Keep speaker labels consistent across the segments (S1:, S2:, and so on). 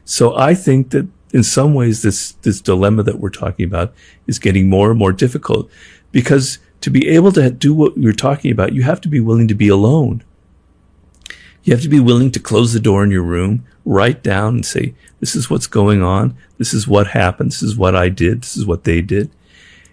S1: So I think that in some ways this dilemma that we're talking about is getting more and more difficult, because to be able to do what you're talking about, you have to be willing to be alone. You have to be willing to close the door in your room, write down and say, this is what's going on. This is what happened. This is what I did. This is what they did.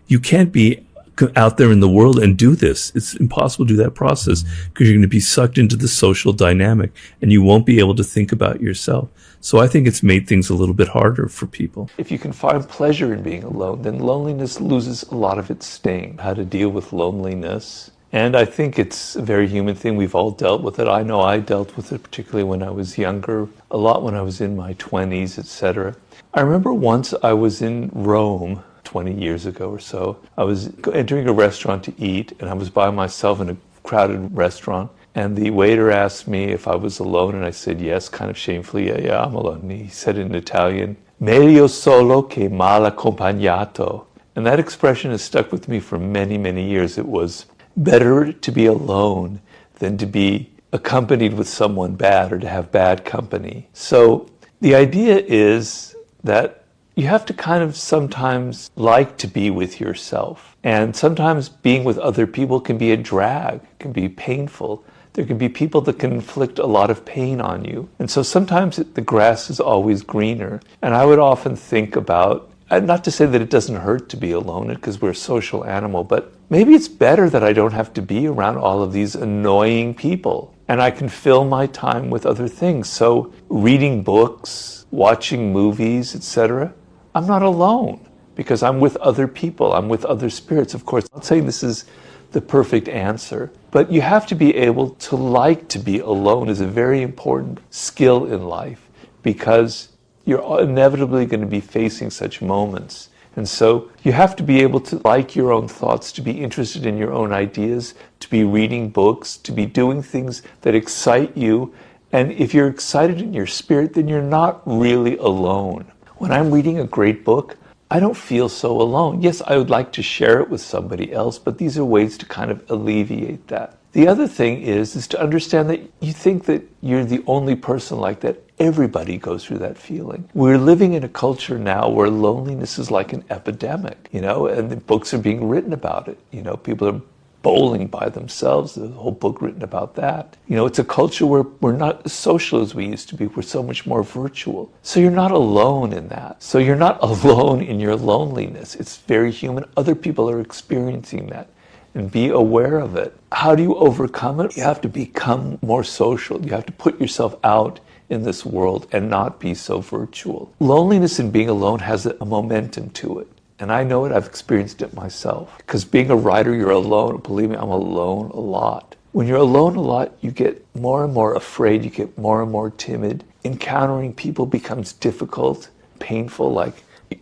S1: You can't be out there in the world and do this. It's impossible to do that process, because you're going to be sucked into the social dynamic and you won't be able to think about yourself. So I think it's made things a little bit harder for people. If you can find pleasure in being alone, then loneliness loses a lot of its sting. How to deal with loneliness. And I think it's a very human thing. We've all dealt with it. I know I dealt with it, particularly when I was younger, a lot when I was in my 20s, etc. I remember once I was in Rome 20 years ago or so. I was entering a restaurant to eat, and I was by myself in a crowded restaurant. And the waiter asked me if I was alone, and I said yes, kind of shamefully. Yeah, I'm alone. And he said in Italian, meglio solo che mal accompagnato. And that expression has stuck with me for many, many years. It was better to be alone than to be accompanied with someone bad or to have bad company. So the idea is that you have to kind of sometimes like to be with yourself. And sometimes being with other people can be a drag, can be painful. There can be people that can inflict a lot of pain on you. And so sometimes the grass is always greener. And I would often think about, not to say that it doesn't hurt to be alone, because we're a social animal, but maybe it's better that I don't have to be around all of these annoying people. And I can fill my time with other things. So reading books, watching movies, etc., I'm not alone because I'm with other people. I'm with other spirits. Of course, I'm not saying this is the perfect answer, but you have to be able to like to be alone is a very important skill in life, because you're inevitably going to be facing such moments. And so you have to be able to like your own thoughts, to be interested in your own ideas, to be reading books, to be doing things that excite you. And if you're excited in your spirit, then you're not really alone. When I'm reading a great book, I don't feel so alone. Yes, I would like to share it with somebody else, but these are ways to kind of alleviate that. The other thing is to understand that you think that you're the only person like that. Everybody goes through that feeling. We're living in a culture now where loneliness is like an epidemic, and the books are being written about it. People are bowling by themselves. There's a whole book written about that. It's a culture where we're not as social as we used to be. We're so much more virtual. So you're not alone in that. So you're not alone in your loneliness. It's very human. Other people are experiencing that. And be aware of it. How do you overcome it? You have to become more social. You have to put yourself out in this world and not be so virtual. Loneliness and being alone has a momentum to it. And I know it, I've experienced it myself. Because being a writer, you're alone. Believe me, I'm alone a lot. When you're alone a lot, you get more and more afraid, you get more and more timid. Encountering people becomes difficult, painful,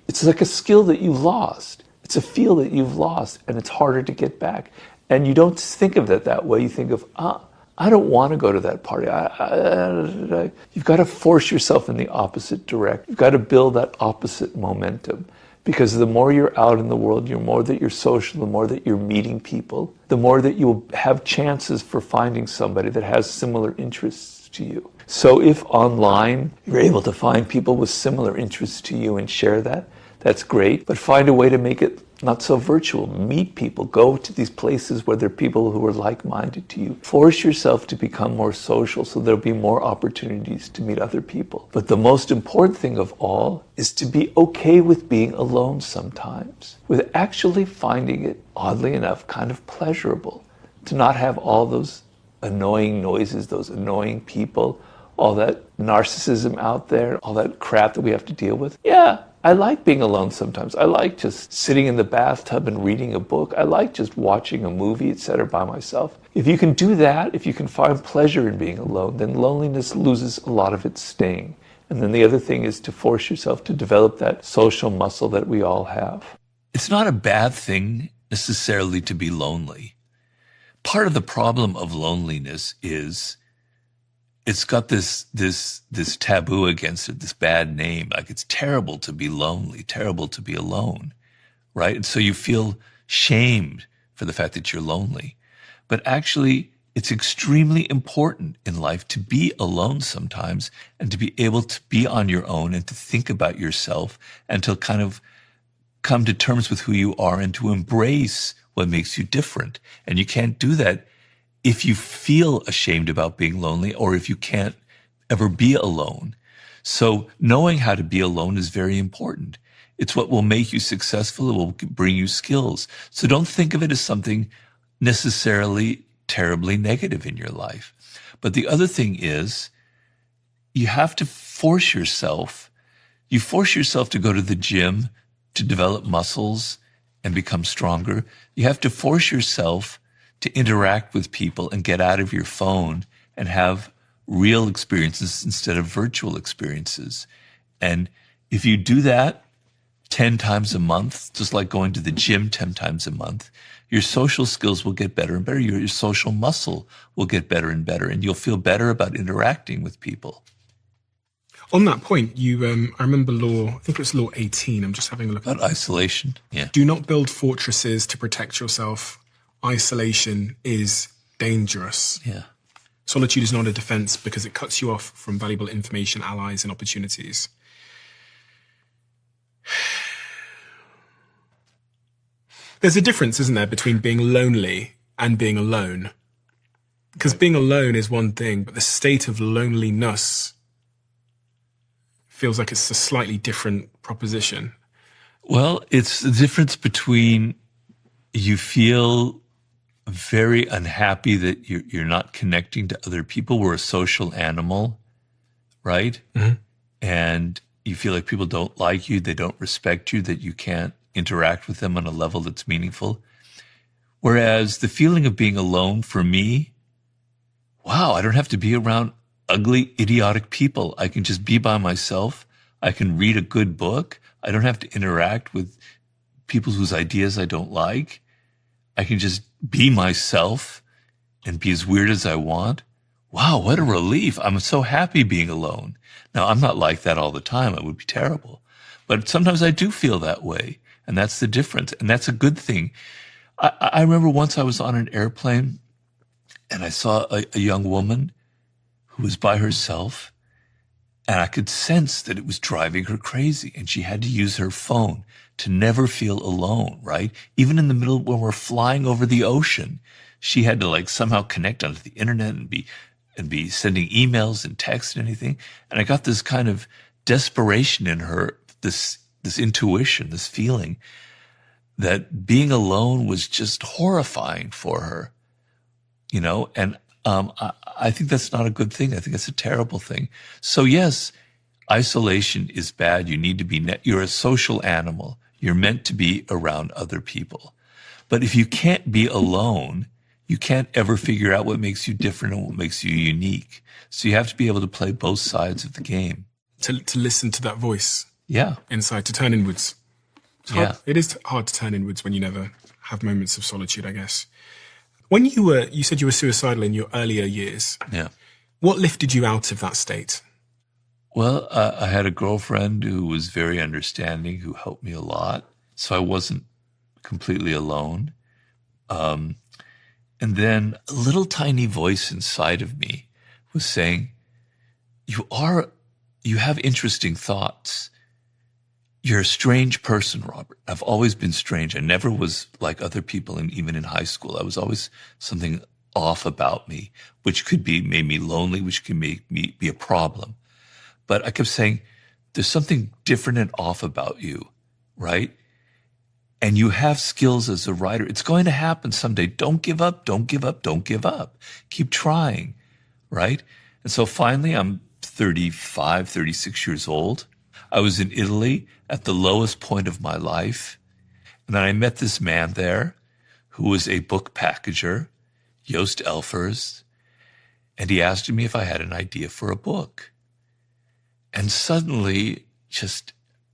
S1: it's like a skill that you lost. It's a feel that you've lost, and it's harder to get back. And you don't think of it that way. You think of, I don't want to go to that party. You've got to force yourself in the opposite direction. You've got to build that opposite momentum. Because the more you're out in the world, the more that you're social, the more that you're meeting people, the more that you'll have chances for finding somebody that has similar interests to you. So if online you're able to find people with similar interests to you and share that, that's great. But find a way to make it not so virtual. Meet people. Go to these places where there are people who are like-minded to you. Force yourself to become more social so there'll be more opportunities to meet other people. But the most important thing of all is to be okay with being alone sometimes, with actually finding it, oddly enough, kind of pleasurable, to not have all those annoying noises, those annoying people, all that narcissism out there, all that crap that we have to deal with. Yeah, I like being alone sometimes. I like just sitting in the bathtub and reading a book. I like just watching a movie, etc., by myself. If you can do that, if you can find pleasure in being alone, then loneliness loses a lot of its sting. And then the other thing is to force yourself to develop that social muscle that we all have. It's not a bad thing necessarily to be lonely. Part of the problem of loneliness is it's got this taboo against it, this bad name. Like it's terrible to be lonely, terrible to be alone, right? And so you feel shamed for the fact that you're lonely. But actually, it's extremely important in life to be alone sometimes and to be able to be on your own and to think about yourself and to kind of come to terms with who you are and to embrace what makes you different. And you can't do that if you feel ashamed about being lonely or if you can't ever be alone. So knowing how to be alone is very important. It's what will make you successful. It will bring you skills. So don't think of it as something necessarily terribly negative in your life. But the other thing is you have to force yourself. You force yourself to go to the gym to develop muscles and become stronger. You have to force yourself to interact with people and get out of your phone and have real experiences instead of virtual experiences. And if you do that 10 times a month, just like going to the gym 10 times a month, your social skills will get better and better. Your social muscle will get better and better, and you'll feel better about interacting with people.
S2: On that point, I remember law, I think it was law 18. I'm just having a look
S1: at isolation. Yeah.
S2: Do not build fortresses to protect yourself. Isolation is dangerous.
S1: Yeah.
S2: Solitude is not a defense because it cuts you off from valuable information, allies, and opportunities. There's a difference, isn't there, between being lonely and being alone? Because being alone is one thing, but the state of loneliness feels like it's a slightly different proposition.
S1: Well, it's the difference between you feel very unhappy that you're not connecting to other people. We're a social animal, right?
S2: Mm-hmm.
S1: And you feel like people don't like you, they don't respect you, that you can't interact with them on a level that's meaningful. Whereas the feeling of being alone for me, wow, I don't have to be around ugly, idiotic people. I can just be by myself. I can read a good book. I don't have to interact with people whose ideas I don't like. I can just be myself and be as weird as I want. Wow, what a relief. I'm so happy being alone. Now, I'm not like that all the time. It would be terrible. But sometimes I do feel that way. And that's the difference. And that's a good thing. I remember once I was on an airplane and I saw a young woman who was by herself, and I could sense that it was driving her crazy, and she had to use her phone to never feel alone, right? Even in the middle when we're flying over the ocean, she had to somehow connect onto the internet and be sending emails and texts and anything. And I got this kind of desperation in her, this intuition, this feeling that being alone was just horrifying for her, and I think that's not a good thing. I think it's a terrible thing. So yes, isolation is bad. You need to be, you're a social animal. You're meant to be around other people. But if you can't be alone, you can't ever figure out what makes you different and what makes you unique. So you have to be able to play both sides of the game.
S2: To listen to that voice.
S1: Yeah.
S2: Inside, to turn inwards.
S1: Yeah.
S2: It is hard to turn inwards when you never have moments of solitude, I guess. When you said you were suicidal in your earlier years.
S1: Yeah.
S2: What lifted you out of that state?
S1: Well, I had a girlfriend who was very understanding, who helped me a lot. So I wasn't completely alone. And then a little tiny voice inside of me was saying, you have interesting thoughts. You're a strange person, Robert. I've always been strange. I never was like other people, and even in high school, I was always something off about me, which could be made me lonely, which can make me be a problem. But I kept saying, there's something different and off about you, right? And you have skills as a writer. It's going to happen someday. Don't give up, don't give up, don't give up. Keep trying, right? And so finally, I'm 35, 36 years old. I was in Italy at the lowest point of my life. And then I met this man there who was a book packager, Joost Elfers. And he asked me if I had an idea for a book. And suddenly,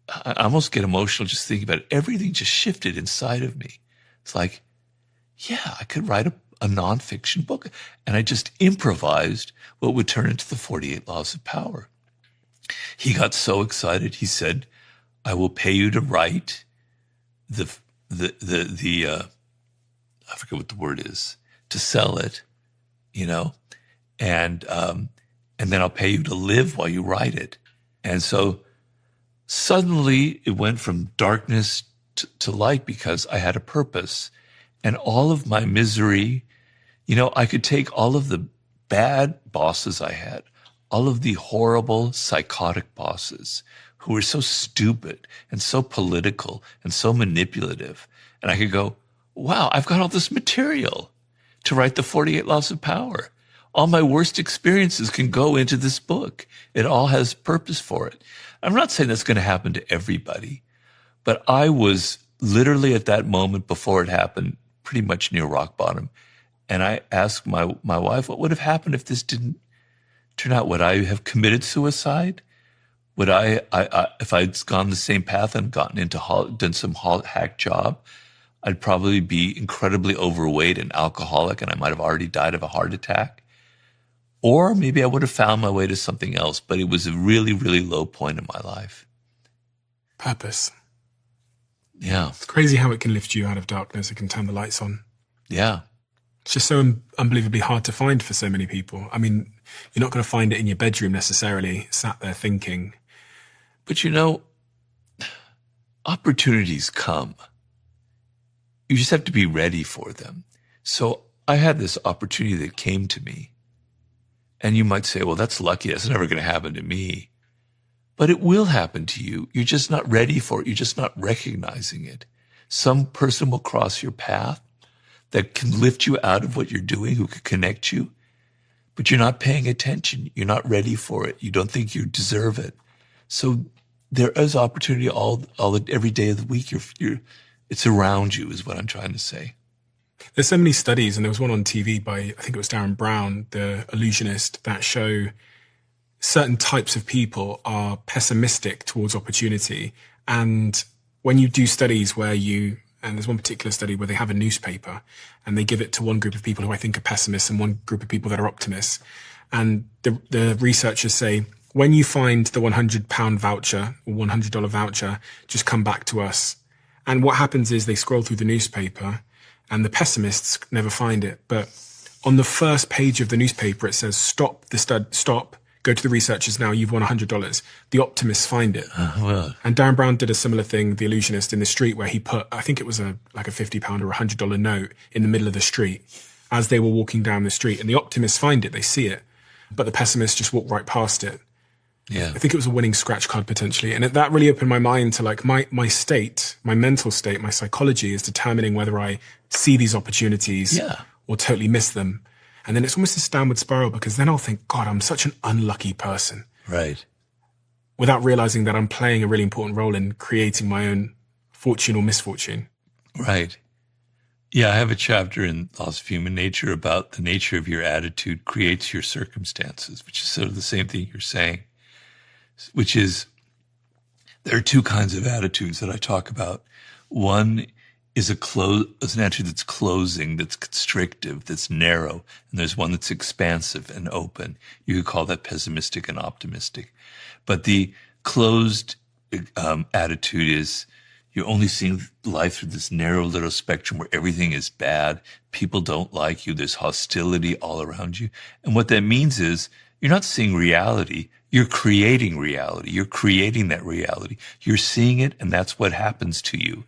S1: I almost get emotional just thinking about it. Everything just shifted inside of me. It's like, yeah, I could write a nonfiction book. And I just improvised what would turn into the 48 Laws of Power. He got so excited. He said, I will pay you to write I forget what the word is, to sell it, you know, and then I'll pay you to live while you write it. And so suddenly it went from darkness to light because I had a purpose. And all of my misery, you know, I could take all of the bad bosses I had, all of the horrible psychotic bosses who were so stupid and so political and so manipulative. And I could go, wow, I've got all this material to write the 48 Laws of Power. All my worst experiences can go into this book. It all has purpose for it. I'm not saying that's going to happen to everybody, but I was literally at that moment before it happened, pretty much near rock bottom. And I asked my wife, what would have happened if this didn't turn out? Would I have committed suicide? Would I if I'd gone the same path and gotten into done some hack job, I'd probably be incredibly overweight and alcoholic, and I might have already died of a heart attack. Or maybe I would have found my way to something else, but it was a really, really low point in my life.
S2: Purpose.
S1: Yeah.
S2: It's crazy how it can lift you out of darkness. It can turn the lights on.
S1: Yeah.
S2: It's just so unbelievably hard to find for so many people. I mean, you're not going to find it in your bedroom necessarily, sat there thinking.
S1: But you know, opportunities come. You just have to be ready for them. So I had this opportunity that came to me. And you might say, well, that's lucky. That's never going to happen to me. But it will happen to you. You're just not ready for it. You're just not recognizing it. Some person will cross your path that can lift you out of what you're doing, who could connect you. But you're not paying attention. You're not ready for it. You don't think you deserve it. So there is opportunity every day of the week. It's around you is what I'm trying to say.
S2: There's so many studies, and there was one on TV by, I think it was Darren Brown, the illusionist, that show certain types of people are pessimistic towards opportunity. And when you do studies and there's one particular study where they have a newspaper and they give it to one group of people who I think are pessimists and one group of people that are optimists. And the researchers say, when you find the £100 voucher or $100 voucher, just come back to us. And what happens is they scroll through the newspaper and the pessimists never find it. But on the first page of the newspaper, it says, stop, go to the researchers now, you've won $100. The optimists find it.
S1: Well.
S2: And Darren Brown did a similar thing, the illusionist, in the street, where he put, I think it was like a £50 or $100 note in the middle of the street as they were walking down the street. And the optimists find it, they see it. But the pessimists just walk right past it.
S1: Yeah.
S2: I think it was a winning scratch card potentially. And that really opened my mind to like my state, my mental state, my psychology is determining whether I see these opportunities or totally miss them. And then it's almost this downward spiral, because then I'll think, God, I'm such an unlucky person.
S1: Right.
S2: Without realizing that I'm playing a really important role in creating my own fortune or misfortune.
S1: Right. Yeah, I have a chapter in Laws of Human Nature about the nature of your attitude creates your circumstances, which is sort of the same thing you're saying, which is there are two kinds of attitudes that I talk about. One is an attitude that's closing, that's constrictive, that's narrow, and there's one that's expansive and open. You could call that pessimistic and optimistic. But the closed attitude is you're only seeing life through this narrow little spectrum where everything is bad. People don't like you. There's hostility all around you. And what that means is you're not seeing reality. You're creating reality. You're creating that reality. You're seeing it, and that's what happens to you.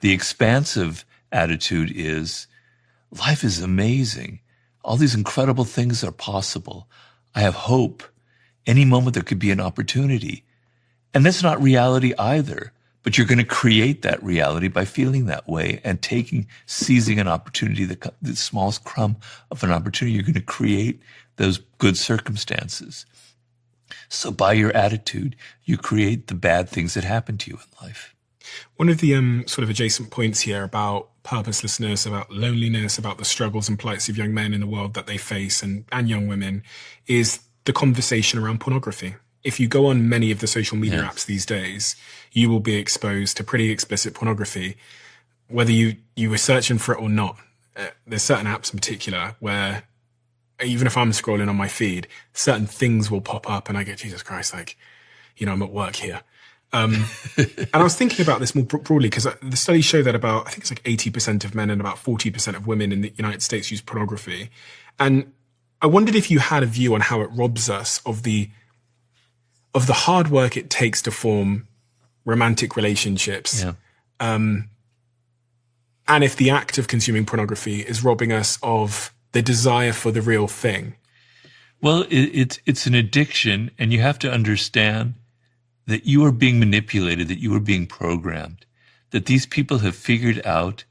S1: The expansive attitude is life is amazing. All these incredible things are possible. I have hope. Any moment there could be an opportunity. And that's not reality either. But you're going to create that reality by feeling that way and seizing an opportunity, the smallest crumb of an opportunity. You're going to create those good circumstances. So by your attitude, you create the bad things that happen to you in life.
S2: One of the sort of adjacent points here about purposelessness, about loneliness, about the struggles and plights of young men in the world that they face and young women is the conversation around pornography. If you go on many of the social media apps these days, you will be exposed to pretty explicit pornography, whether you were searching for it or not. There's certain apps in particular where even if I'm scrolling on my feed, certain things will pop up and I go, Jesus Christ, like, I'm at work here. And I was thinking about this more broadly because the studies show that I think it's like 80% of men and about 40% of women in the United States use pornography. And I wondered if you had a view on how it robs us of the hard work it takes to form romantic relationships.
S1: Yeah.
S2: And if the act of consuming pornography is robbing us of the desire for the real thing.
S1: Well, it's an addiction, and you have to understand that you are being manipulated, that you are being programmed, that these people have figured out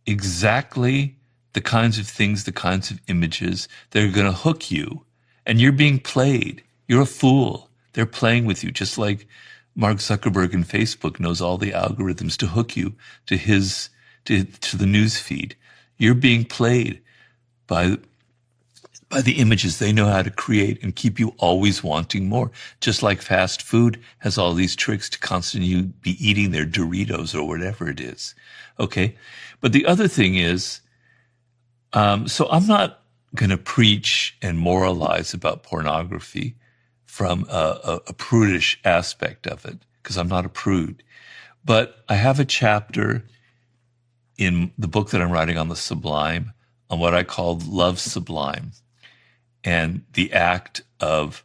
S1: exactly the kinds of things, the kinds of images that are going to hook you, and you're being played. You're a fool. They're playing with you, just like Mark Zuckerberg and Facebook knows all the algorithms to hook you to the news feed. You're being played by the images they know how to create and keep you always wanting more. Just like fast food has all these tricks to constantly be eating their Doritos or whatever it is. Okay. But the other thing is, so I'm not going to preach and moralize about pornography from a prudish aspect of it, because I'm not a prude. But I have a chapter in the book that I'm writing on the sublime, on what I call love sublime, and the act of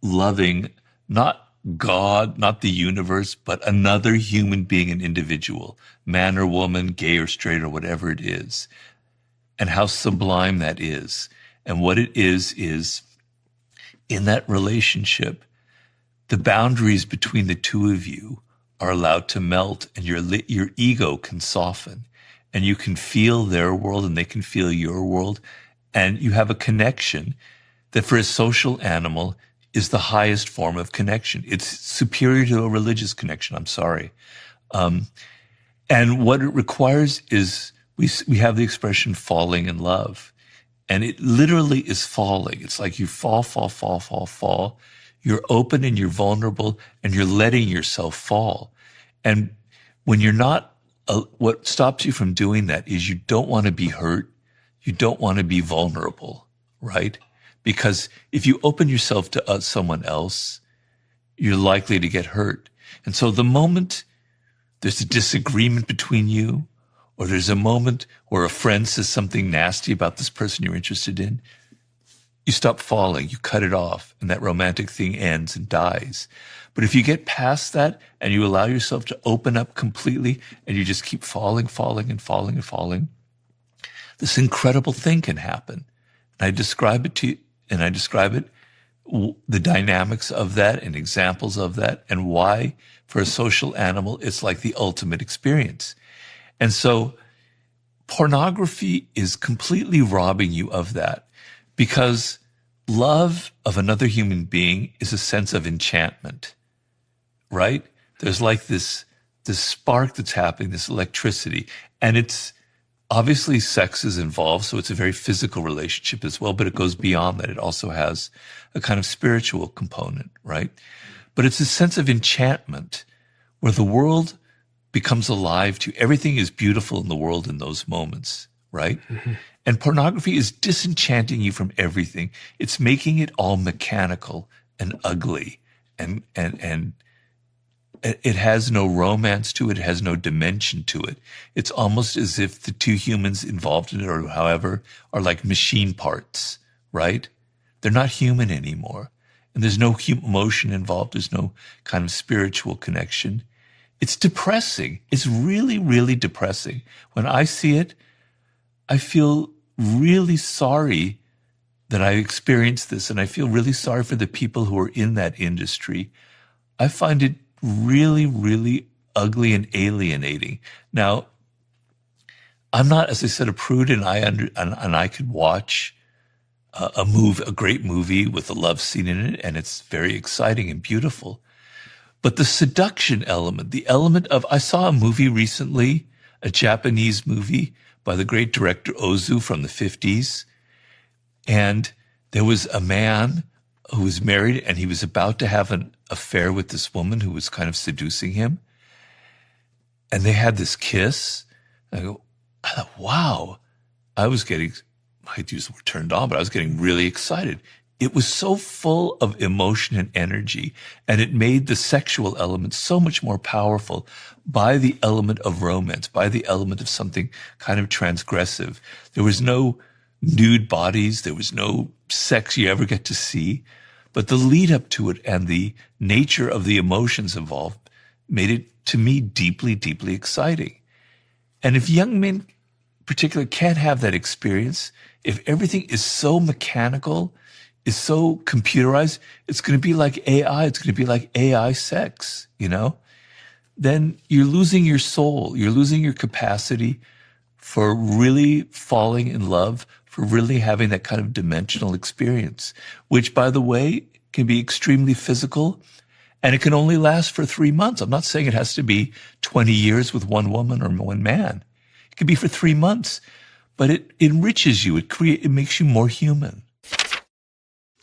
S1: loving not God, not the universe, but another human being, an individual, man or woman, gay or straight or whatever it is, and how sublime that is. And what it is in that relationship, the boundaries between the two of you are allowed to melt, and your ego can soften, and you can feel their world and they can feel your world, and you have a connection that for a social animal is the highest form of connection. It's superior to a religious connection. I'm sorry. And what it requires is we have the expression falling in love, and it literally is falling. It's like you fall. You're open and you're vulnerable and you're letting yourself fall. And when you're not, what stops you from doing that is you don't want to be hurt. You don't want to be vulnerable, right? Because if you open yourself to someone else, you're likely to get hurt. And so the moment there's a disagreement between you, or there's a moment where a friend says something nasty about this person you're interested in, you stop falling, you cut it off, and that romantic thing ends and dies. But if you get past that and you allow yourself to open up completely and you just keep falling, this incredible thing can happen. And I describe it to you, and I describe it, the dynamics of that and examples of that, and why for a social animal it's like the ultimate experience. And so pornography is completely robbing you of that, because love of another human being is a sense of enchantment, right? There's like this spark that's happening, this electricity, and it's obviously sex is involved, so it's a very physical relationship as well, but it goes beyond that. It also has a kind of spiritual component, right? But it's a sense of enchantment where the world becomes alive to you. Everything is beautiful in the world in those moments, right? Mm-hmm. And pornography is disenchanting you from everything. It's making it all mechanical and ugly, and it has no romance to it. It has no dimension to it. It's almost as if the two humans involved in it, or however, are like machine parts, right? They're not human anymore. And there's no emotion involved. There's no kind of spiritual connection. It's depressing. It's really, really depressing. When I see it, I feel really sorry that I experienced this, and I feel really sorry for the people who are in that industry. I find it really, really ugly and alienating. Now, I'm not, as I said, a prude, and I could watch a great movie with a love scene in it, and it's very exciting and beautiful. But the seduction element, the element of, I saw a movie recently, a Japanese movie by the great director Ozu from the 50s. And there was a man who was married, and he was about to have an affair with this woman who was kind of seducing him. And they had this kiss. I thought, wow. I was getting, I hate to use the word turned on, but I was getting really excited. It was so full of emotion and energy, and it made the sexual element so much more powerful by the element of romance, by the element of something kind of transgressive. There was no nude bodies. There was no sex you ever get to see. But the lead up to it and the nature of the emotions involved made it, to me, deeply, deeply exciting. And if young men particularly can't have that experience, if everything is so mechanical, is so computerized, it's going to be like AI. It's going to be like AI sex, Then you're losing your soul. You're losing your capacity for really falling in love, for really having that kind of dimensional experience, which, by the way, can be extremely physical, and it can only last for 3 months. I'm not saying it has to be 20 years with one woman or one man. It can be for 3 months, but it enriches you. It makes you more human.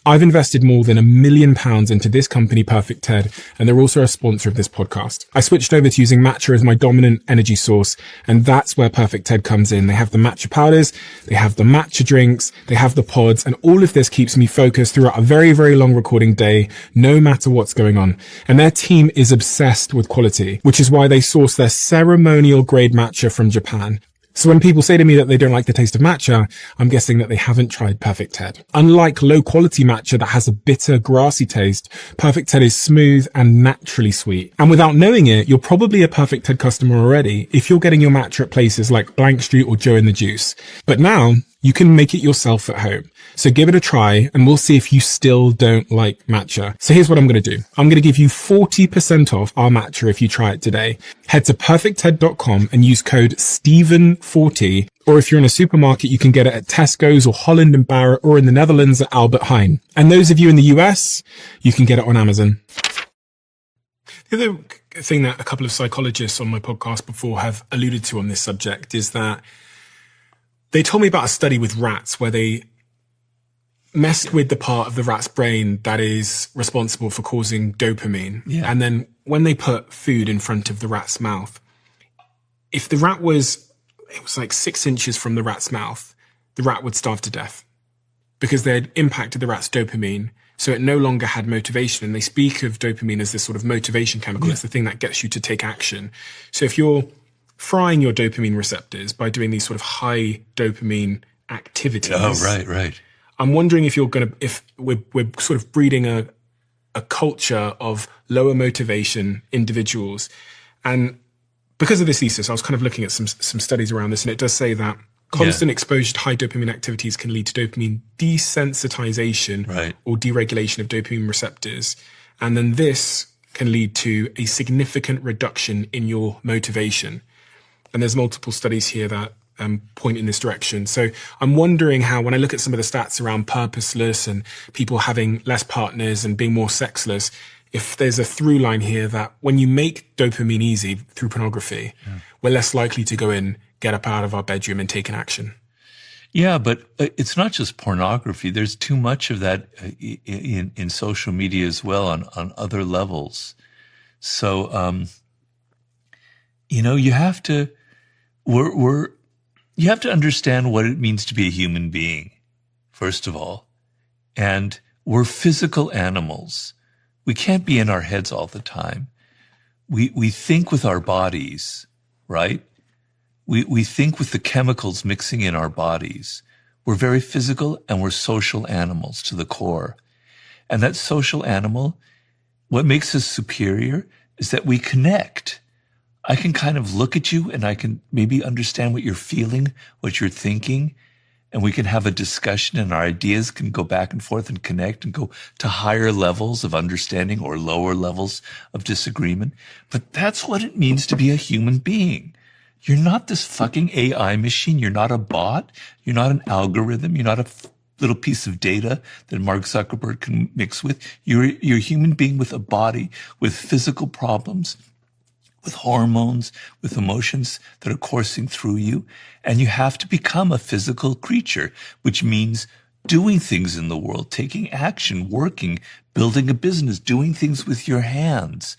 S2: I've invested more than £1 million into this company, Perfect TED, and they're also a sponsor of this podcast. I switched over to using matcha as my dominant energy source, and that's where Perfect TED comes in. They have the matcha powders, they have the matcha drinks, they have the pods, and all of this keeps me focused throughout a very, very long recording day, no matter what's going on. And their team is obsessed with quality, which is why they source their ceremonial grade matcha from Japan. So when people say to me that they don't like the taste of matcha, I'm guessing that they haven't tried Perfect TED. Unlike low quality matcha that has a bitter, grassy taste, Perfect TED is smooth and naturally sweet. And without knowing it, you're probably a Perfect TED customer already if you're getting your matcha at places like Blank Street or Joe in the Juice. But now you can make it yourself at home. So give it a try and we'll see if you still don't like matcha. So here's what I'm going to do. I'm going to give you 40% off our matcha if you try it today. Head to perfectted.com and use code Steven40. Or if you're in a supermarket, you can get it at Tesco's or Holland and Barrett, or in the Netherlands at Albert Heijn. And those of you in the US, you can get it on Amazon. The other thing that a couple of psychologists on my podcast before have alluded to on this subject is that they told me about a study with rats where they messed with the part of the rat's brain that is responsible for causing dopamine.
S1: Yeah.
S2: And then when they put food in front of the rat's mouth, if the rat was like 6 inches from the rat's mouth, the rat would starve to death because they had impacted the rat's dopamine. So it no longer had motivation. And they speak of dopamine as this sort of motivation chemical. Yeah. It's the thing that gets you to take action. So if you're frying your dopamine receptors by doing these sort of high dopamine activities.
S1: Oh, right.
S2: I'm wondering if if we're sort of breeding a culture of lower motivation individuals. And because of this thesis, I was kind of looking at some studies around this, and it does say that constant exposure to high dopamine activities can lead to dopamine desensitization or deregulation of dopamine receptors. And then this can lead to a significant reduction in your motivation. And there's multiple studies here that point in this direction. So I'm wondering how, when I look at some of the stats around purposeless and people having less partners and being more sexless, if there's a through line here that when you make dopamine easy through pornography, we're less likely to go in, get up out of our bedroom and take an action.
S1: Yeah, but it's not just pornography. There's too much of that in social media as well on other levels. So, you have to, you have to understand what it means to be a human being, first of all. And we're physical animals. We can't be in our heads all the time. We think with our bodies, right? We think with the chemicals mixing in our bodies. We're very physical and we're social animals to the core. And that social animal, what makes us superior is that we connect. I can kind of look at you and I can maybe understand what you're feeling, what you're thinking, and we can have a discussion and our ideas can go back and forth and connect and go to higher levels of understanding or lower levels of disagreement. But that's what it means to be a human being. You're not this fucking AI machine. You're not a bot. You're not an algorithm. You're not a little piece of data that Mark Zuckerberg can mix with. You're a human being with a body, with physical problems, with hormones, with emotions that are coursing through you. And you have to become a physical creature, which means doing things in the world, taking action, working, building a business, doing things with your hands,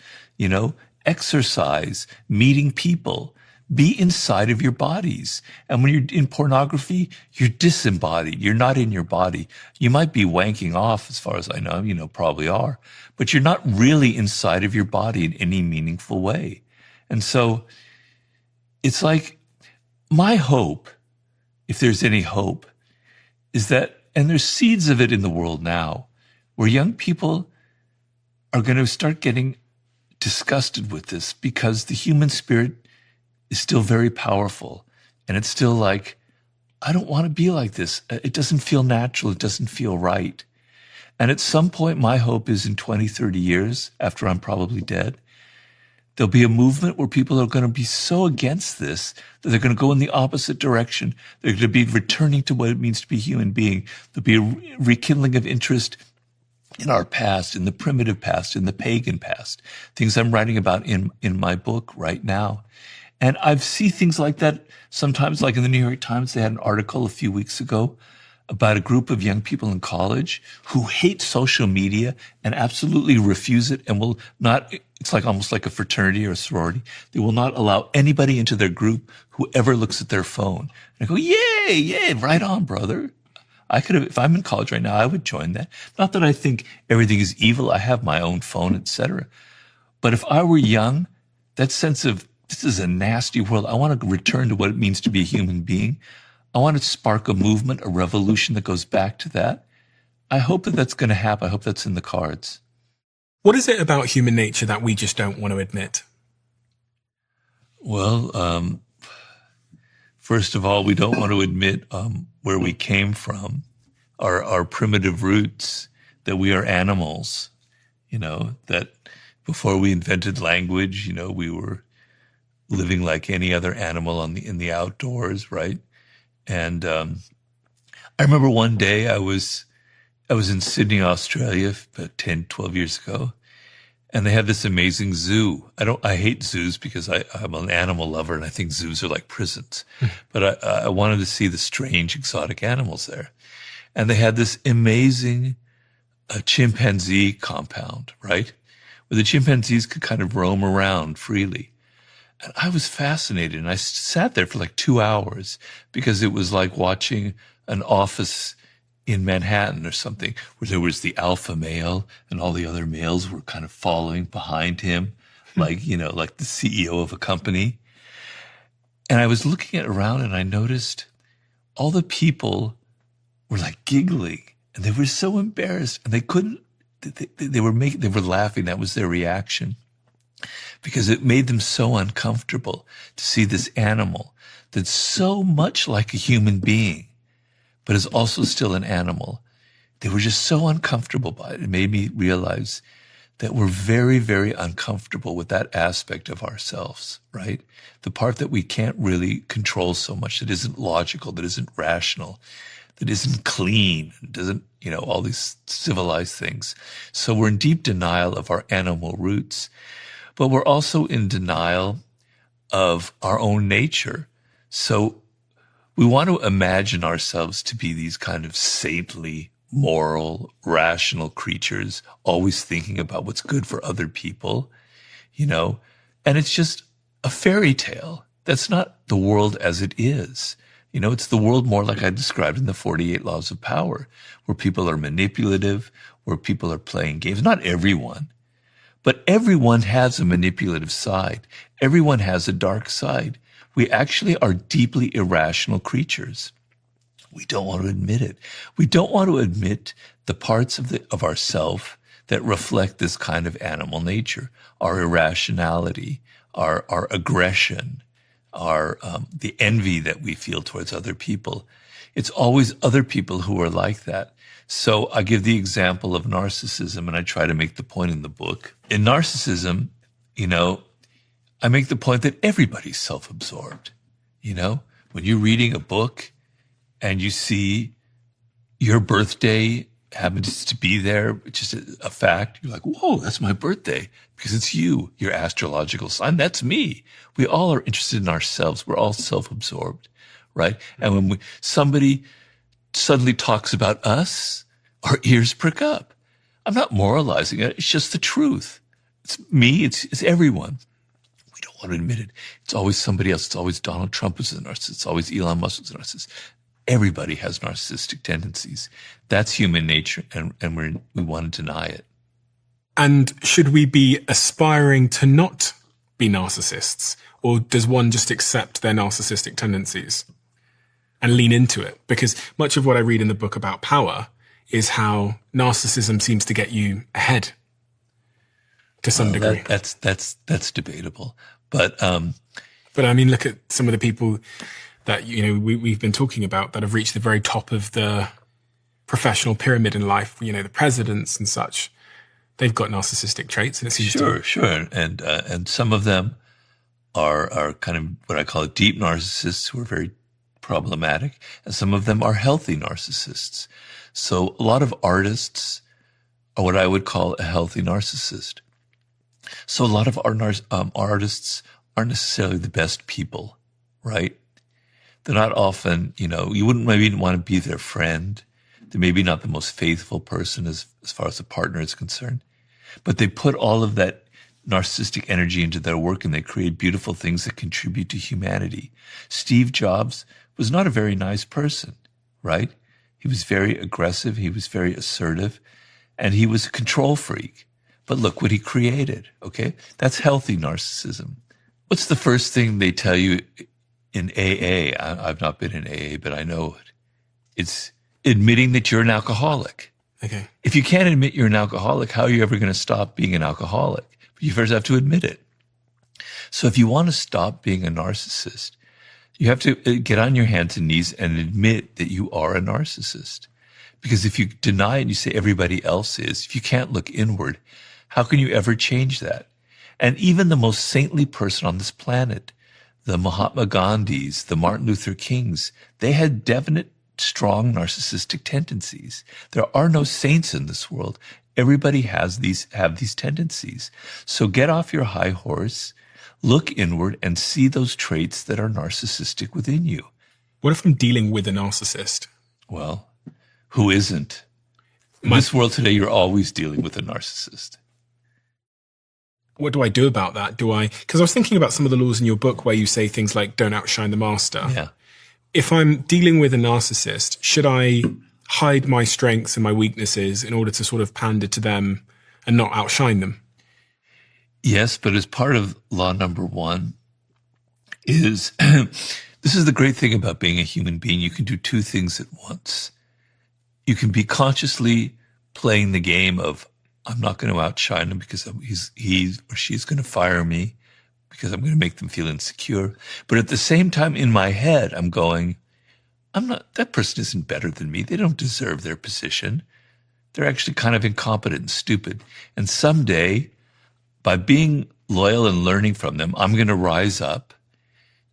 S1: exercise, meeting people. Be inside of your bodies. And when you're in pornography, you're disembodied. You're not in your body. You might be wanking off, as far as I know, probably are, but you're not really inside of your body in any meaningful way. And so it's like my hope, if there's any hope, is that, and there's seeds of it in the world now, where young people are going to start getting disgusted with this because the human spirit is still very powerful. And it's still like, I don't want to be like this. It doesn't feel natural. It doesn't feel right. And at some point, my hope is in 20, 30 years, after I'm probably dead, there'll be a movement where people are going to be so against this that they're going to go in the opposite direction. They're going to be returning to what it means to be a human being. There'll be a rekindling of interest in our past, in the primitive past, in the pagan past, things I'm writing about in my book right now. And I see things like that sometimes, like in the New York Times, they had an article a few weeks ago about a group of young people in college who hate social media and absolutely refuse it and will not, it's like almost like a fraternity or a sorority. They will not allow anybody into their group who ever looks at their phone. And I go, yay, right on, brother. I could have, if I'm in college right now, I would join that. Not that I think everything is evil. I have my own phone, etc. But if I were young, that sense of, this is a nasty world. I want to return to what it means to be a human being. I want to spark a movement, a revolution that goes back to that. I hope that that's going to happen. I hope that's in the cards.
S2: What is it about human nature that we just don't want to admit?
S1: Well, first of all, we don't want to admit where we came from, our primitive roots, that we are animals, that before we invented language, we were living like any other animal in the outdoors, right? And I remember one day I was in Sydney, Australia, about 10, 12 years ago, and they had this amazing zoo. I hate zoos because I'm an animal lover and I think zoos are like prisons. But I wanted to see the strange exotic animals there. And they had this amazing chimpanzee compound, right? Where the chimpanzees could kind of roam around freely. And I was fascinated, and I sat there for like 2 hours because it was like watching an office in Manhattan or something, where there was the alpha male and all the other males were kind of following behind him, like the CEO of a company. And I was looking at around and I noticed all the people were like giggling and they were so embarrassed and they couldn't, they were laughing. That was their reaction. Because it made them so uncomfortable to see this animal that's so much like a human being, but is also still an animal. They were just so uncomfortable by it. It made me realize that we're very, very uncomfortable with that aspect of ourselves, right? The part that we can't really control so much, that isn't logical, that isn't rational, that isn't clean, doesn't, all these civilized things. So we're in deep denial of our animal roots. But we're also in denial of our own nature. So we want to imagine ourselves to be these kind of saintly, moral, rational creatures, always thinking about what's good for other people, and it's just a fairy tale. That's not the world as it is. It's the world more like I described in the 48 Laws of Power, where people are manipulative, where people are playing games. Not everyone. But everyone has a manipulative side. Everyone has a dark side. We actually are deeply irrational creatures. We don't want to admit it. We don't want to admit the parts of ourself that reflect this kind of animal nature, our irrationality, our aggression, the envy that we feel towards other people. It's always other people who are like that. So I give the example of narcissism, and I try to make the point in the book. In narcissism, I make the point that everybody's self-absorbed. When you're reading a book and you see your birthday happens to be there, it's just a fact, you're like, whoa, that's my birthday, because it's you, your astrological sign. That's me. We all are interested in ourselves. We're all self-absorbed, right? And when somebody suddenly talks about us, our ears prick up. I'm not moralizing it. It's just the truth. It's me. It's everyone. We don't want to admit it. It's always somebody else. It's always Donald Trump who's a narcissist. It's always Elon Musk who's a narcissist. Everybody has narcissistic tendencies. That's human nature, and we want to deny it.
S2: And should we be aspiring to not be narcissists, or does one just accept their narcissistic tendencies? and lean into it. Because much of what I read in the book about power is how narcissism seems to get you ahead to some degree.
S1: That's debatable. But
S2: I mean, look at some of the people that, we've been talking about that have reached the very top of the professional pyramid in life, the presidents and such. They've got narcissistic traits, and it seems
S1: sure. And some of them are kind of what I call deep narcissists who are very problematic, and some of them are healthy narcissists. So a lot of artists are what I would call a healthy narcissist. So a lot of artists aren't necessarily the best people, right? They're not often, you wouldn't maybe want to be their friend. They're maybe not the most faithful person as far as a partner is concerned. But they put all of that narcissistic energy into their work, and they create beautiful things that contribute to humanity. Steve Jobs was not a very nice person, right? He was very aggressive. He was very assertive, and he was a control freak. But look what he created, okay? That's healthy narcissism. What's the first thing they tell you in AA? I've not been in AA, but I know it. It's admitting that you're an alcoholic.
S2: Okay.
S1: If you can't admit you're an alcoholic, how are you ever going to stop being an alcoholic? You first have to admit it. So if you want to stop being a narcissist, you have to get on your hands and knees and admit that you are a narcissist. Because if you deny it and you say everybody else is, if you can't look inward, how can you ever change that? And even the most saintly person on this planet, the Mahatma Gandhis, the Martin Luther Kings, they had definite, strong narcissistic tendencies. There are no saints in this world. Everybody have these tendencies. So get off your high horse, look inward, and see those traits that are narcissistic within you.
S2: What if I'm dealing with a narcissist?
S1: Well, who isn't? In this world today, you're always dealing with a narcissist.
S2: What do I do about that? Because I was thinking about some of the laws in your book where you say things like don't outshine the master.
S1: Yeah.
S2: If I'm dealing with a narcissist, should I hide my strengths and my weaknesses in order to sort of pander to them and not outshine them?
S1: Yes, but as part of law number one is, this is the great thing about being a human being. You can do two things at once. You can be consciously playing the game of, I'm not going to outshine him because he or she's going to fire me because I'm going to make them feel insecure. But at the same time, in my head, I'm going, that person isn't better than me. They don't deserve their position. They're actually kind of incompetent and stupid. And someday, by being loyal and learning from them, I'm going to rise up,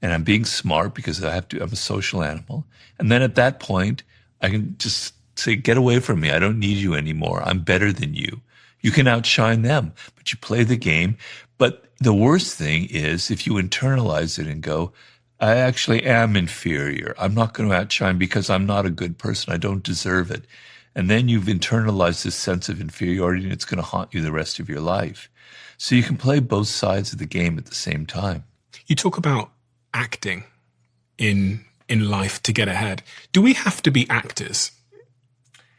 S1: and I'm being smart because I'm a social animal. And then at that point, I can just say, get away from me. I don't need you anymore. I'm better than you. You can outshine them, but you play the game. But the worst thing is if you internalize it and go, I actually am inferior. I'm not going to outshine because I'm not a good person. I don't deserve it. And then you've internalized this sense of inferiority, and it's going to haunt you the rest of your life. So you can play both sides of the game at the same time.
S2: You talk about acting in life to get ahead. Do we have to be actors,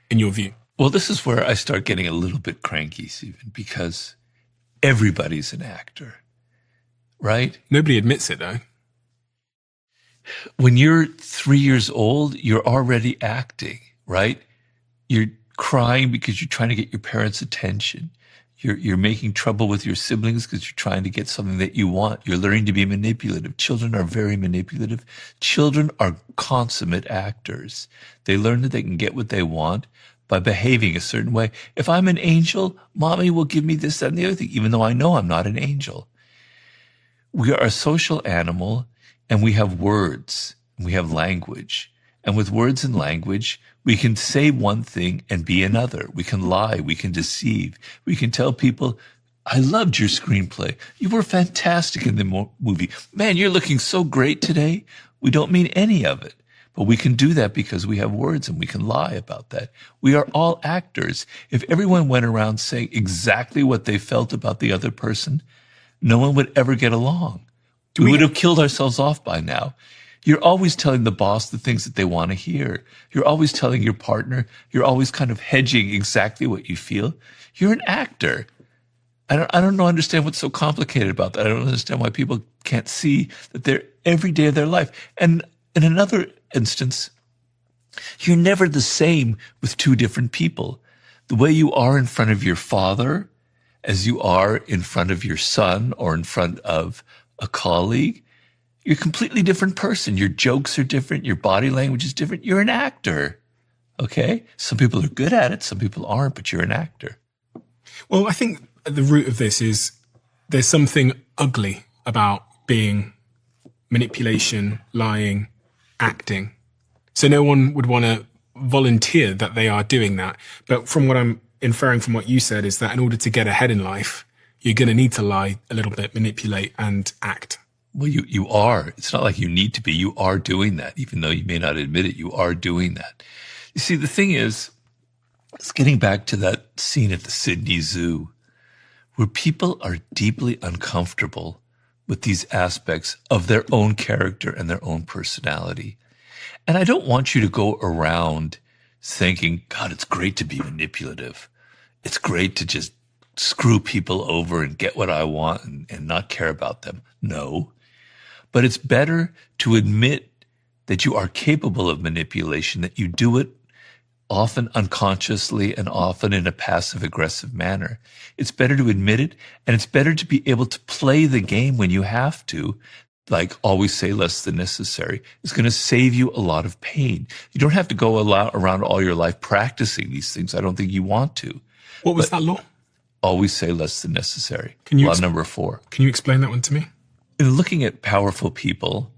S2: in your view?
S1: Well, this is where I start getting a little bit cranky, Stephen, because everybody's an actor, right?
S2: Nobody admits it, though.
S1: When you're 3 years old, you're already acting, right? You're crying because you're trying to get your parents' attention. You're making trouble with your siblings because you're trying to get something that you want. You're learning to be manipulative. Children are very manipulative. Children are consummate actors. They learn that they can get what they want by behaving a certain way. If I'm an angel, mommy will give me this, that, and the other thing, even though I know I'm not an angel. We are a social animal, and we have words, and we have language. And with words and language, we can say one thing and be another. We can lie. We can deceive. We can tell people, I loved your screenplay. You were fantastic in the movie. Man, you're looking so great today. We don't mean any of it. But we can do that because we have words, and we can lie about that. We are all actors. If everyone went around saying exactly what they felt about the other person, no one would ever get along. We would have killed ourselves off by now. You're always telling the boss the things that they want to hear. You're always telling your partner. You're always kind of hedging exactly what you feel. You're an actor. I don't understand what's so complicated about that. I don't understand why people can't see that they're every day of their life. And in another instance, you're never the same with two different people. The way you are in front of your father as you are in front of your son or in front of a colleague, you're a completely different person. Your jokes are different. Your body language is different. You're an actor. Okay? Some people are good at it. Some people aren't, but you're an actor.
S2: Well, I think at the root of this is there's something ugly about being manipulation, lying, acting. So no one would want to volunteer that they are doing that. But from what I'm inferring from what you said is that in order to get ahead in life, you're going to need to lie a little bit, manipulate, and act.
S1: Well, you are. It's not like you need to be. You are doing that. Even though you may not admit it, you are doing that. You see, the thing is, it's getting back to that scene at the Sydney Zoo where people are deeply uncomfortable with these aspects of their own character and their own personality. And I don't want you to go around thinking, God, it's great to be manipulative. It's great to just screw people over and get what I want and not care about them. No. But it's better to admit that you are capable of manipulation, that you do it often unconsciously and often in a passive-aggressive manner. It's better to admit it, and it's better to be able to play the game when you have to, like always say less than necessary. It's going to save you a lot of pain. You don't have to go around all your life practicing these things. I don't think you want to.
S2: What was that law?
S1: Always say less than necessary.
S2: Law
S1: number 4.
S2: Can you explain that one to me?
S1: In looking at powerful people,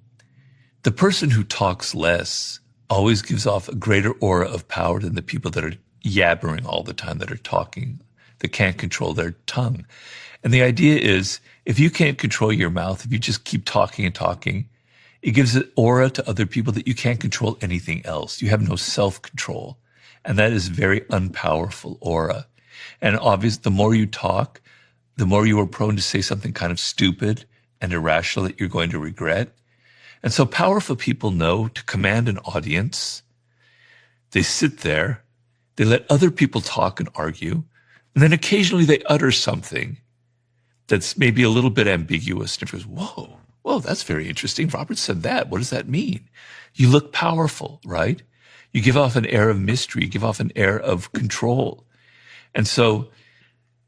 S1: the person who talks less always gives off a greater aura of power than the people that are yabbering all the time, that are talking, that can't control their tongue. And the idea is, if you can't control your mouth, if you just keep talking and talking, it gives an aura to other people that you can't control anything else. You have no self-control. And that is very unpowerful aura. And obviously, the more you talk, the more you are prone to say something kind of stupid and irrational that you're going to regret. And so powerful people know to command an audience. They sit there, they let other people talk and argue, and then occasionally they utter something that's maybe a little bit ambiguous. And everyone goes, whoa, that's very interesting. Robert said that. What does that mean? You look powerful, right? You give off an air of mystery. You give off an air of control. And so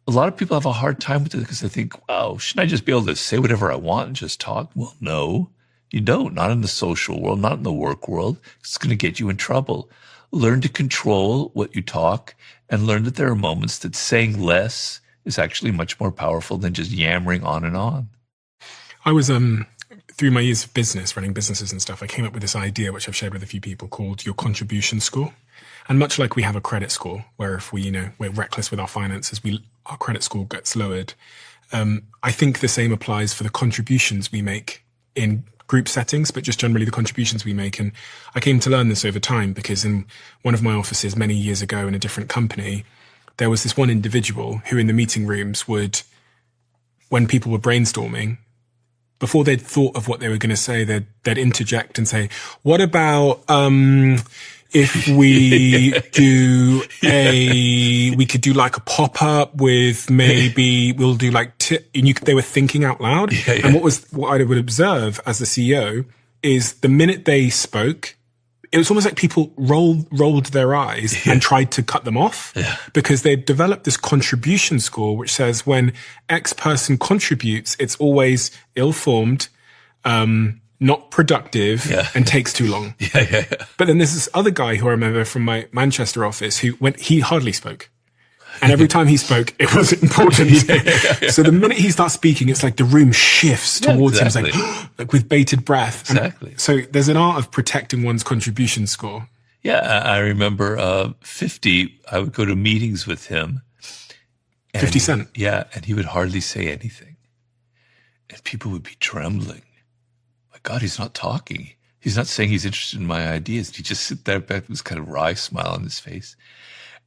S1: a lot of people have a hard time with it because they think, wow, shouldn't I just be able to say whatever I want and just talk? Well, no, you don't. Not in the social world, not in the work world. It's going to get you in trouble. Learn to control what you talk and learn that there are moments that saying less is actually much more powerful than just yammering on and on.
S2: I was, through my years of business, running businesses and stuff, I came up with this idea, which I've shared with a few people, called your contribution score. And much like we have a credit score, where if we're reckless with our finances, our credit score gets lowered. I think the same applies for the contributions we make in group settings, but just generally the contributions we make. And I came to learn this over time because in one of my offices many years ago in a different company, there was this one individual who in the meeting rooms would, when people were brainstorming, before they'd thought of what they were going to say, they'd interject and say, what about, if we we could do like a pop-up with maybe we'll do like, they were thinking out loud.
S1: Yeah.
S2: And what I would observe as the CEO is the minute they spoke, it was almost like people rolled their eyes and tried to cut them off because they developed this contribution score, which says when X person contributes, it's always ill-formed, not productive, and takes too long. But then there's this other guy who I remember from my Manchester office he hardly spoke. And every time he spoke, it wasn't important. So the minute he starts speaking, it's like the room shifts towards him. It's like with bated breath.
S1: Exactly.
S2: So there's an art of protecting one's contribution score.
S1: Yeah, I remember 50, I would go to meetings with him.
S2: 50 Cent?
S1: Yeah, and he would hardly say anything. And people would be trembling. My God, he's not talking. He's not saying he's interested in my ideas. He'd just sit there with this kind of wry smile on his face.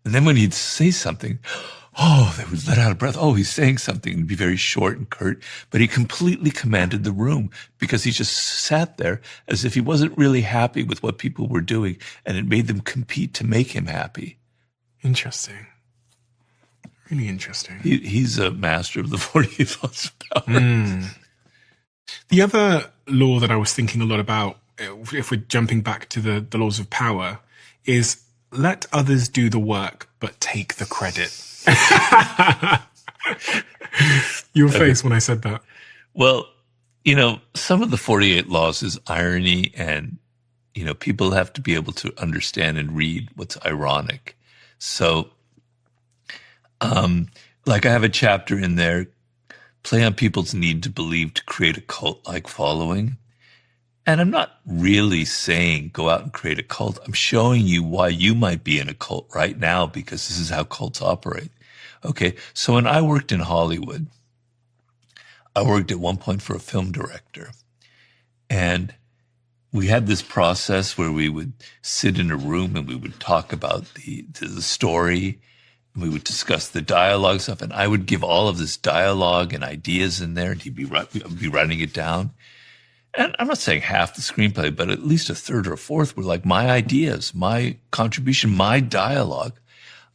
S1: And then when he'd say something, they would let out a breath. He's saying something. It'd be very short and curt, but he completely commanded the room because he just sat there as if he wasn't really happy with what people were doing, and it made them compete to make him happy.
S2: Interesting. Really interesting.
S1: He's a master of the 48 laws of power.
S2: The other law that I was thinking a lot about if we're jumping back to the laws of power, is let others do the work, but take the credit. Your face when I said that.
S1: Well, you know, some of the 48 laws is irony, and, you know, people have to be able to understand and read what's ironic. So, like I have a chapter in there, play on people's need to believe to create a cult-like following. And I'm not really saying go out and create a cult. I'm showing you why you might be in a cult right now, because this is how cults operate. Okay, so when I worked in Hollywood, I worked at one point for a film director. And we had this process where we would sit in a room and we would talk about the story. And we would discuss the dialogue stuff. And I would give all of this dialogue and ideas in there, and he'd be writing it down. And I'm not saying half the screenplay, but at least a third or a fourth were like my ideas, my contribution, my dialogue.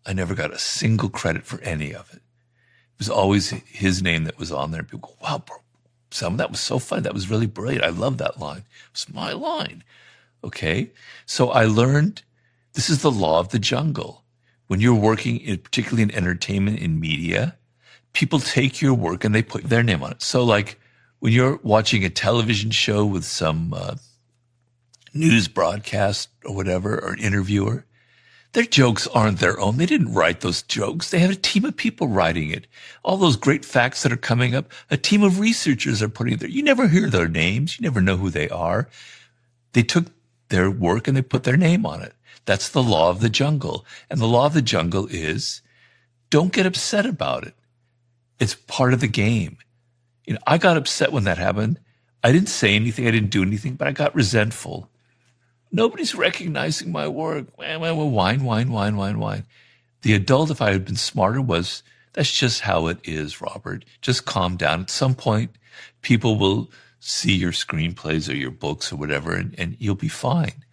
S1: I never got a single credit for any of it. It was always his name that was on there. People go, wow, bro, Sam, that was so fun. That was really brilliant. I love that line. It was my line. Okay. So I learned this is the law of the jungle. When you're working, particularly in entertainment, in media, people take your work and they put their name on it. So like, when you're watching a television show with some news broadcast or whatever, or an interviewer, their jokes aren't their own. They didn't write those jokes. They have a team of people writing it. All those great facts that are coming up, a team of researchers are putting it there. You never hear their names. You never know who they are. They took their work and they put their name on it. That's the law of the jungle. And the law of the jungle is don't get upset about it. It's part of the game. You know, I got upset when that happened. I didn't say anything. I didn't do anything, but I got resentful. Nobody's recognizing my work. Whine. The adult, if I had been smarter, was, that's just how it is, Robert. Just calm down. At some point, people will see your screenplays or your books or whatever, and you'll be fine.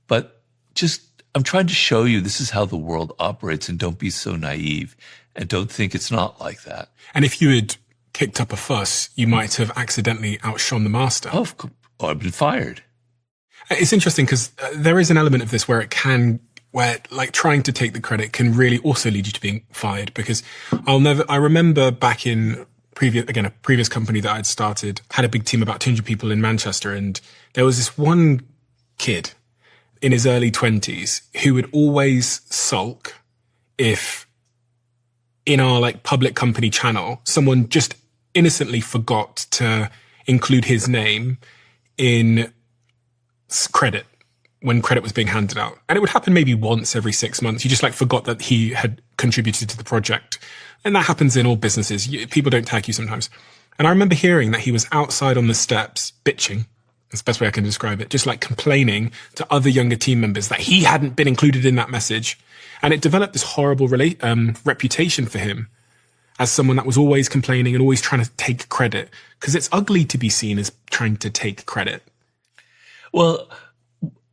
S1: But just, I'm trying to show you this is how the world operates, and don't be so naive and don't think it's not like that.
S2: And if you had kicked up a fuss, you might have accidentally outshone the master.
S1: Oh, I've been fired.
S2: It's interesting because there is an element of this where like trying to take the credit can really also lead you to being fired, because I remember back in a previous company that I'd started, had a big team, about 200 people in Manchester. And there was this one kid in his early 20s who would always sulk if in our like public company channel, someone just innocently forgot to include his name in credit when credit was being handed out. And it would happen maybe once every 6 months. You just like forgot that he had contributed to the project. And that happens in all businesses. People don't tag you sometimes. And I remember hearing that he was outside on the steps bitching. That's the best way I can describe it. Just like complaining to other younger team members that he hadn't been included in that message. And it developed this horrible reputation for him as someone that was always complaining and always trying to take credit, because it's ugly to be seen as trying to take credit.
S1: Well,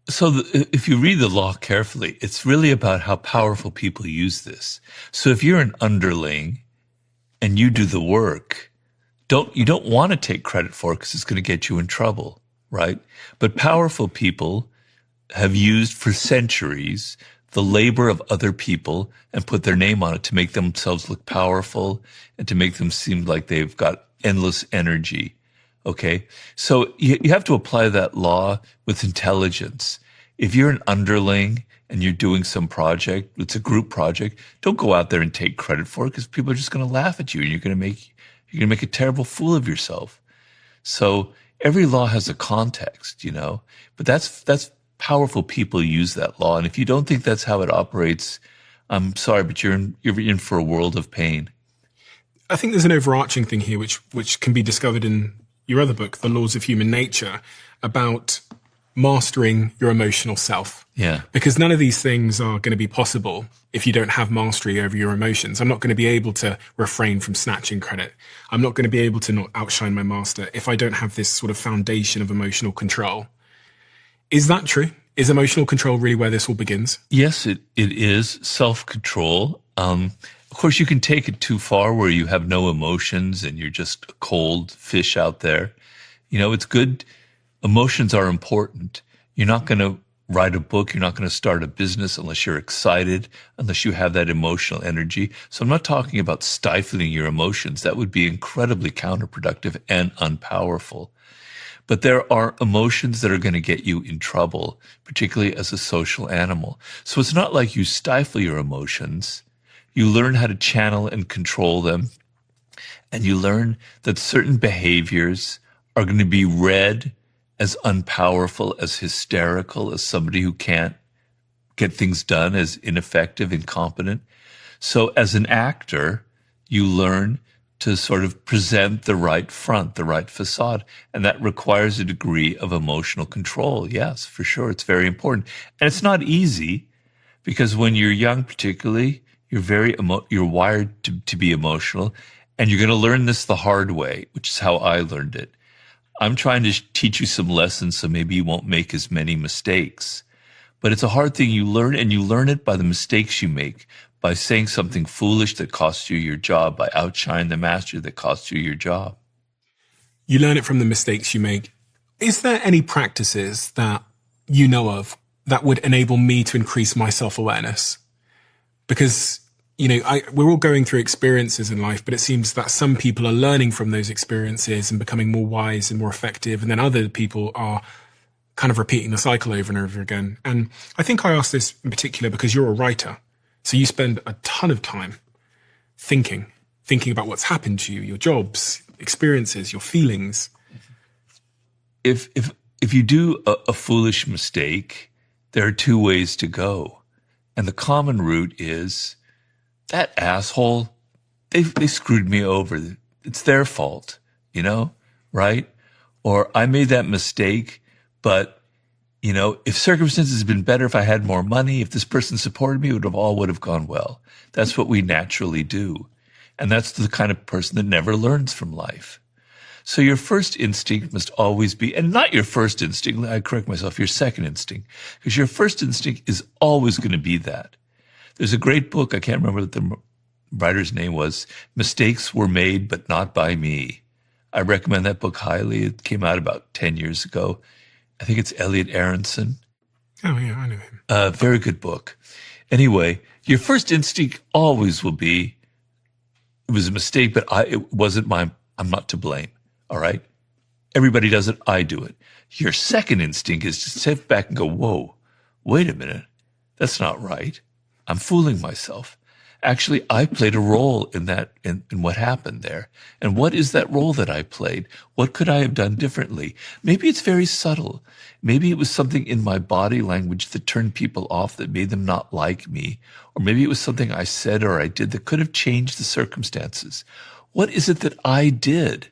S1: so if you read the law carefully, it's really about how powerful people use this. So if you're an underling and you do the work, you don't want to take credit for it because it's going to get you in trouble, right? But powerful people have used for centuries the labor of other people and put their name on it to make themselves look powerful and to make them seem like they've got endless energy. Okay. So you have to apply that law with intelligence. If you're an underling and you're doing some project, it's a group project, don't go out there and take credit for it, because people are just going to laugh at you and you're going to make a terrible fool of yourself. So every law has a context, you know, but that's powerful people use that law. And if you don't think that's how it operates, I'm sorry, but you're in for a world of pain.
S2: I think there's an overarching thing here, which can be discovered in your other book, The Laws of Human Nature, about mastering your emotional self.
S1: Yeah.
S2: Because none of these things are going to be possible if you don't have mastery over your emotions. I'm not going to be able to refrain from snatching credit. I'm not going to be able to not outshine my master if I don't have this sort of foundation of emotional control. Is that true? Is emotional control really where this all begins?
S1: Yes, it is self-control. Of course, you can take it too far where you have no emotions and you're just a cold fish out there. You know, it's good emotions are important. You're not going to write a book. You're not going to start a business unless you're excited, unless you have that emotional energy. So I'm not talking about stifling your emotions. That would be incredibly counterproductive and unpowerful. But there are emotions that are going to get you in trouble, particularly as a social animal. So it's not like you stifle your emotions. You learn how to channel and control them. And you learn that certain behaviors are going to be read as unpowerful, as hysterical, as somebody who can't get things done, as ineffective, incompetent. So as an actor, you learn to sort of present the right front, the right facade. And that requires a degree of emotional control. Yes, for sure. It's very important. And it's not easy because when you're young, particularly, you're wired to be emotional. And you're going to learn this the hard way, which is how I learned it. I'm trying to teach you some lessons so maybe you won't make as many mistakes. But it's a hard thing you learn, and you learn it by the mistakes you make, by saying something foolish that costs you your job, by outshining the master that costs you your job.
S2: You learn it from the mistakes you make. Is there any practices that you know of that would enable me to increase my self-awareness? Because, you know, we're all going through experiences in life, but it seems that some people are learning from those experiences and becoming more wise and more effective. And then other people are kind of repeating the cycle over and over again. And I think I ask this in particular because you're a writer. So you spend a ton of time thinking about what's happened to you, your jobs, experiences, your feelings.
S1: If you do a foolish mistake, there are two ways to go. And the common route is, that asshole, they screwed me over. It's their fault, you know, right? Or I made that mistake, but you know, if circumstances had been better, if I had more money, if this person supported me, it would have gone well. That's what we naturally do. And that's the kind of person that never learns from life. So your first instinct must always be, and not your first instinct, I correct myself, your second instinct, because your first instinct is always going to be that. There's a great book, I can't remember what the writer's name was, Mistakes Were Made, But Not By Me. I recommend that book highly. It came out about 10 years ago. I think it's Elliot Aronson.
S2: Oh, yeah, I know him.
S1: Very good book. Anyway, your first instinct always will be, it was a mistake, but it wasn't mine. I'm not to blame. All right? Everybody does it. I do it. Your second instinct is to step back and go, whoa, wait a minute. That's not right. I'm fooling myself. Actually, I played a role in that, in what happened there. And what is that role that I played? What could I have done differently? Maybe it's very subtle. Maybe it was something in my body language that turned people off, that made them not like me. Or maybe it was something I said or I did that could have changed the circumstances. What is it that I did?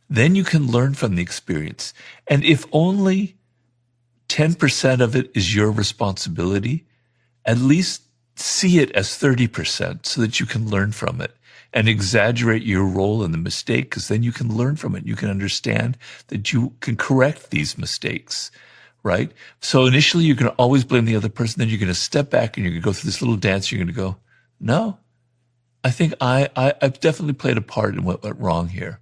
S1: Then you can learn from the experience. And if only 10% of it is your responsibility, at least see it as 30% so that you can learn from it and exaggerate your role in the mistake, because then you can learn from it. You can understand that you can correct these mistakes, right? So initially you're going to always blame the other person. Then you're going to step back and you're going to go through this little dance. You're going to go, no, I think I've definitely played a part in what went wrong here.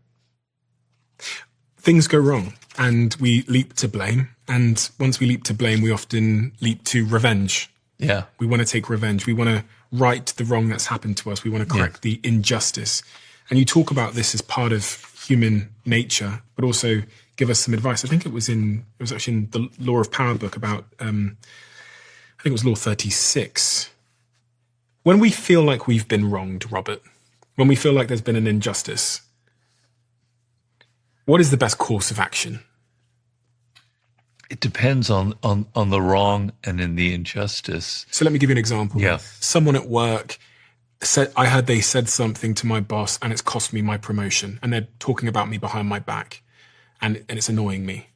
S2: Things go wrong and we leap to blame. And once we leap to blame, we often leap to revenge.
S1: Yeah.
S2: We want to take revenge. We want to right the wrong that's happened to us. We want to correct the injustice. And you talk about this as part of human nature, but also give us some advice. I think it was actually in the Law of Power book about, I think it was Law 36. When we feel like we've been wronged, Robert, when we feel like there's been an injustice, what is the best course of action?
S1: It depends on the wrong and in the injustice.
S2: So let me give you an example.
S1: Yeah.
S2: Someone at work said, I heard they said something to my boss and it's cost me my promotion, and they're talking about me behind my back, and it's annoying me.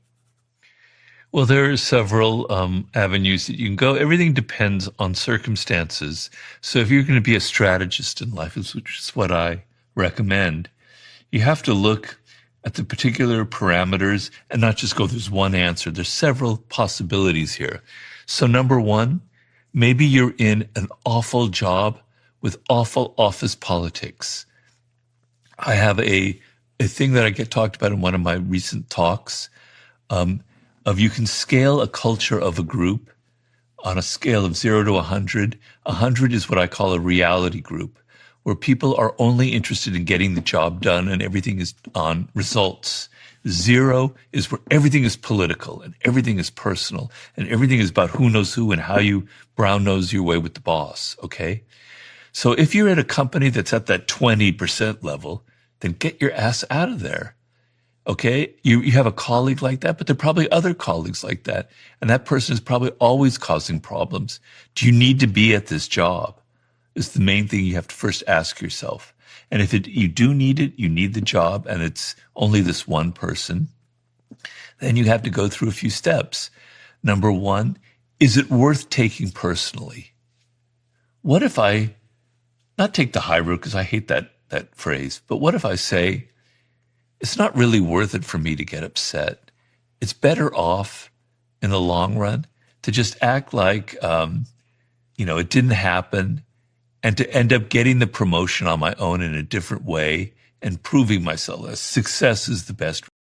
S1: Well, there are several avenues that you can go. Everything depends on circumstances. So if you're going to be a strategist in life, which is what I recommend, you have to look at the particular parameters and not just go, there's one answer. There's several possibilities here. So number one, maybe you're in an awful job with awful office politics. I have a thing that I get talked about in one of my recent talks. of you can scale a culture of a group on a scale of 0 to 100. 100 is what I call a reality group, where people are only interested in getting the job done and everything is on results. 0 is where everything is political and everything is personal and everything is about who knows who and how you brown nose your way with the boss, okay? So if you're at a company that's at that 20% level, then get your ass out of there. Okay, you have a colleague like that, but there are probably other colleagues like that. And that person is probably always causing problems. Do you need to be at this job? Is the main thing you have to first ask yourself. And if you do need it, you need the job, and it's only this one person, then you have to go through a few steps. Number one, is it worth taking personally? What if I, not take the high road because I hate that phrase, but what if I say, it's not really worth it for me to get upset. It's better off in the long run to just act like, it didn't happen, and to end up getting the promotion on my own in a different way and proving myself that success is the best